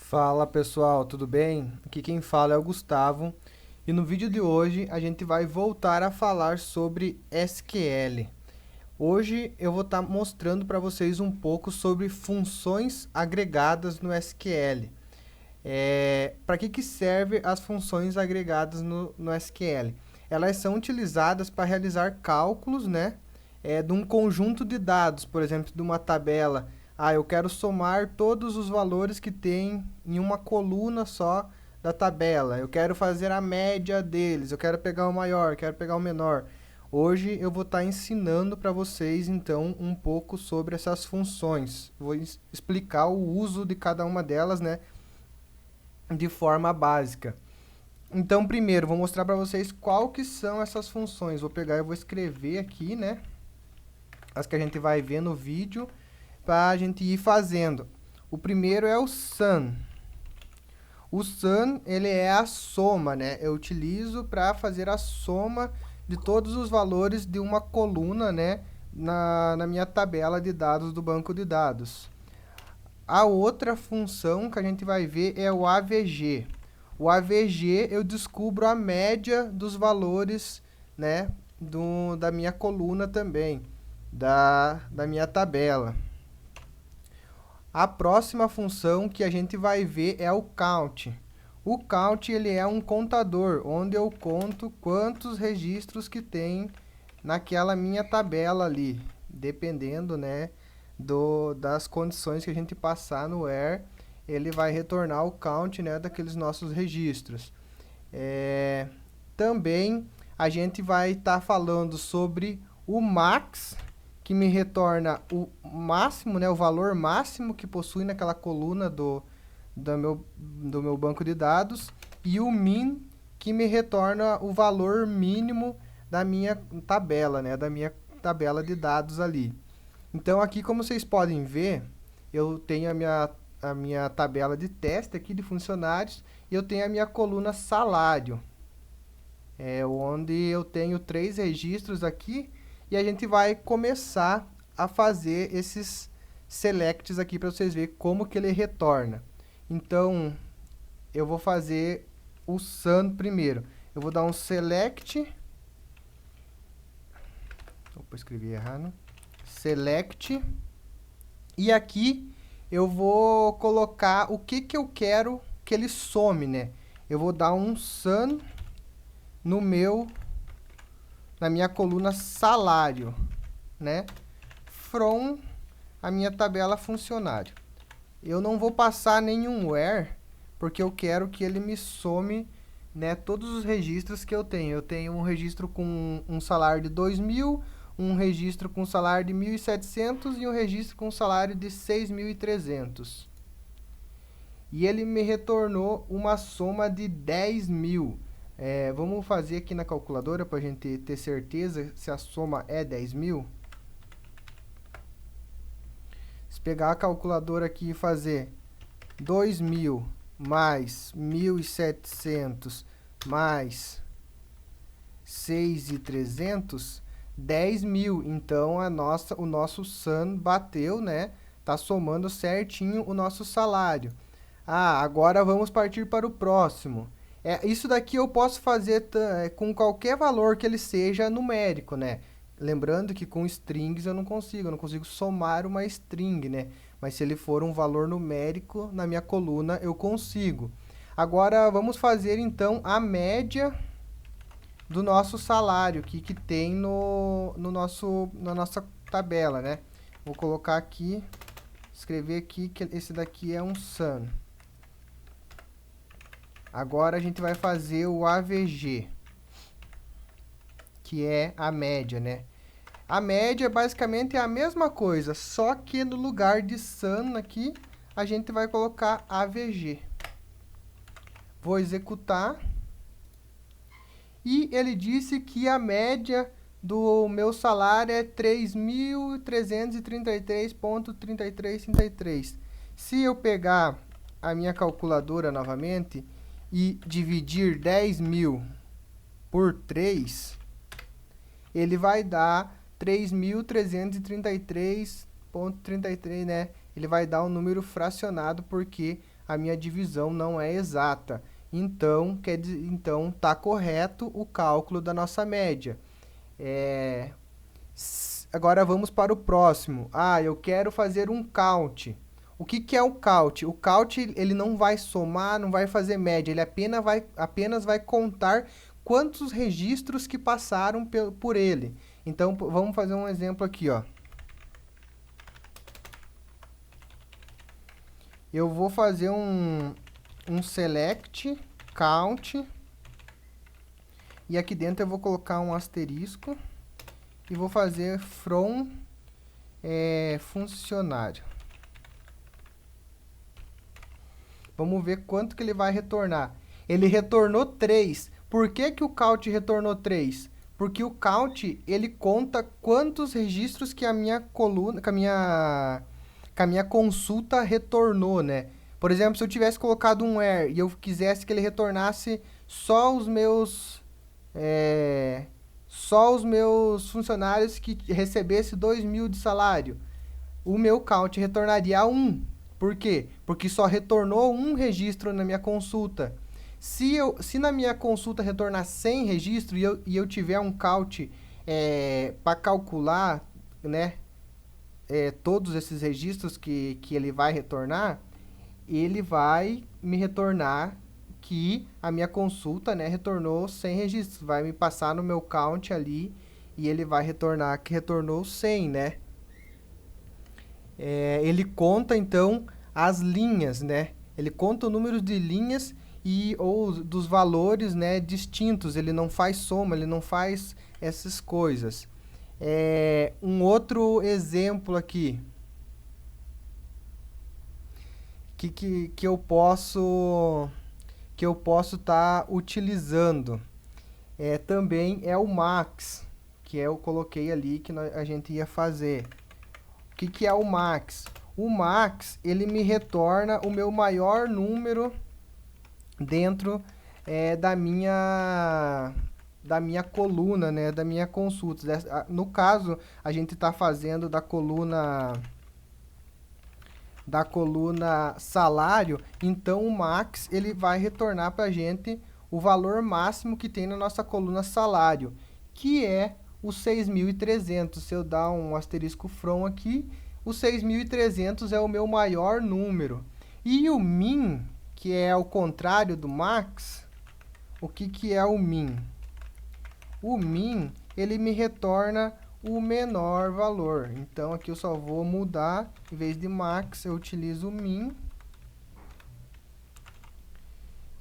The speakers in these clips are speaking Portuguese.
Fala pessoal, tudo bem? Aqui quem fala é o Gustavo e no vídeo de hoje a gente vai voltar a falar sobre SQL. Hoje eu vou estar mostrando para vocês um pouco sobre funções agregadas no SQL. Para que serve as funções agregadas no SQL? Elas são utilizadas para realizar cálculos, né, de um conjunto de dados, por exemplo, de uma tabela. Eu quero somar todos os valores que tem em uma coluna só da tabela. Eu quero fazer a média deles. Eu quero pegar o maior, quero pegar o menor. Hoje eu vou estar ensinando para vocês, então, um pouco sobre essas funções. Vou explicar o uso de cada uma delas, né, de forma básica. Então, primeiro, vou mostrar para vocês qual que são essas funções. Vou pegar e vou escrever aqui, né, as que a gente vai ver no vídeo, para a gente ir fazendo. O primeiro é o sum. O sum, ele é a soma, né? Eu utilizo para fazer a soma de todos os valores de uma coluna, né, na minha tabela de dados do banco de dados. A outra função que a gente vai ver é o AVG. O AVG, eu descubro a média dos valores, né, da minha coluna também, da minha tabela. A próxima função que a gente vai ver é o count. O count, ele é um contador, onde eu conto quantos registros que tem naquela minha tabela ali, dependendo, né, das condições que a gente passar no where, ele vai retornar o count, né, daqueles nossos registros. Também a gente vai estar falando sobre o max, que me retorna o máximo, né, o valor máximo que possui naquela coluna do meu banco de dados, e o min, que me retorna o valor mínimo da minha tabela, né, da minha tabela de dados ali. Então, aqui, como vocês podem ver, eu tenho a minha tabela de teste aqui de funcionários, e eu tenho a minha coluna salário, onde eu tenho 3 registros aqui, e a gente vai começar a fazer esses selects aqui para vocês verem como que ele retorna. Então, eu vou fazer o sum primeiro. Eu vou dar um select. Opa, escrevi errado. Select. E aqui eu vou colocar o que eu quero que ele some, né? Eu vou dar um sum na minha coluna salário, né? From a minha tabela funcionário. Eu não vou passar nenhum where, porque eu quero que ele me some, né, todos os registros que eu tenho. Eu tenho um registro com um salário de 2.000, um registro com um salário de 1.700 e um registro com um salário de 6.300. E ele me retornou uma soma de 10.000. Vamos fazer aqui na calculadora para a gente ter certeza se a soma é 10.000. Se pegar a calculadora aqui e fazer 2.000 mais 1.700 mais 6.300, 10.000. Então, o nosso sum bateu, né? Tá somando certinho o nosso salário. Agora vamos partir para o próximo. Isso daqui eu posso fazer com qualquer valor que ele seja numérico, né? Lembrando que com strings eu não consigo somar uma string, né? Mas se ele for um valor numérico na minha coluna, eu consigo. Agora vamos fazer então a média do nosso salário que tem na nossa tabela, né? Vou colocar aqui, escrever aqui que esse daqui é um sum. Agora a gente vai fazer o AVG, que é a média, né? A média basicamente é a mesma coisa, só que no lugar de sum aqui, a gente vai colocar AVG. Vou executar. E ele disse que a média do meu salário é 3.333,3333. Se eu pegar a minha calculadora novamente e dividir 10.000 por 3, ele vai dar 3.333,33, né? Ele vai dar um número fracionado porque a minha divisão não é exata. Então, então tá correto o cálculo da nossa média. Agora vamos para o próximo. Eu quero fazer um count. O que é o count? O count ele não vai somar, não vai fazer média, ele apenas vai contar quantos registros que passaram por ele. Então vamos fazer um exemplo aqui, ó. Eu vou fazer um select count e aqui dentro eu vou colocar um asterisco e vou fazer from funcionário. Vamos ver quanto que ele vai retornar. Ele retornou 3. Por que que o count retornou 3? Porque o count, ele conta quantos registros que a minha coluna, que a minha consulta retornou, né? Por exemplo, se eu tivesse colocado um where e eu quisesse que ele retornasse só os meus funcionários que recebessem 2.000 de salário, o meu count retornaria 1. Por quê? Porque só retornou um registro na minha consulta. Se na minha consulta retornar 100 registros e eu tiver um count para calcular, né, todos esses registros que ele vai retornar, ele vai me retornar que a minha consulta, né, retornou 100 registros. Vai me passar no meu count ali e ele vai retornar que retornou 100, né? Ele conta, então, as linhas, né? Ele conta o número de linhas ou dos valores, né, distintos. Ele não faz soma, ele não faz essas coisas. Um outro exemplo aqui que eu posso estar utilizando também é o max, que eu coloquei ali que a gente ia fazer. O que é o max? O max, ele me retorna o meu maior número dentro da minha coluna, né, da minha consulta. No caso, a gente está fazendo da coluna salário, então o max ele vai retornar para a gente o valor máximo que tem na nossa coluna salário, que é o 6.300. Se eu dar um asterisco from aqui, o 6.300 é o meu maior número. E o min, que é o contrário do max, o que é o min? O min, ele me retorna o menor valor. Então, aqui eu só vou mudar, em vez de max, eu utilizo o min.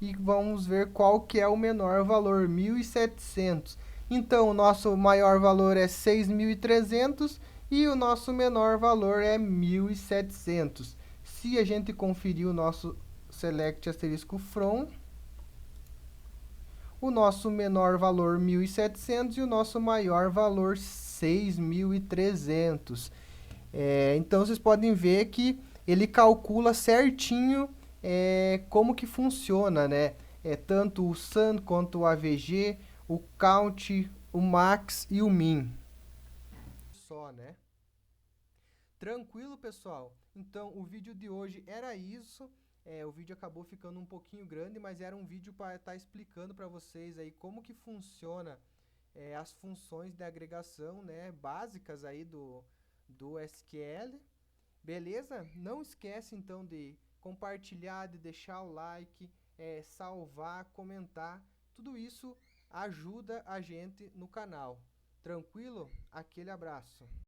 E vamos ver qual que é o menor valor, 1.700. Então, o nosso maior valor é 6.300 e o nosso menor valor é 1.700. Se a gente conferir o nosso select asterisco from, o nosso menor valor 1.700 e o nosso maior valor 6.300. Então, vocês podem ver que ele calcula certinho como que funciona, né? Tanto o sum quanto o AVG, o count, o max e o min. Só, né? Tranquilo, pessoal? Então, o vídeo de hoje era isso. O vídeo acabou ficando um pouquinho grande, mas era um vídeo para estar explicando para vocês aí como que funciona as funções de agregação, né, básicas aí do SQL. Beleza? Não esquece, então, de compartilhar, de deixar o like, salvar, comentar. Tudo isso ajuda a gente no canal. Tranquilo? Aquele abraço.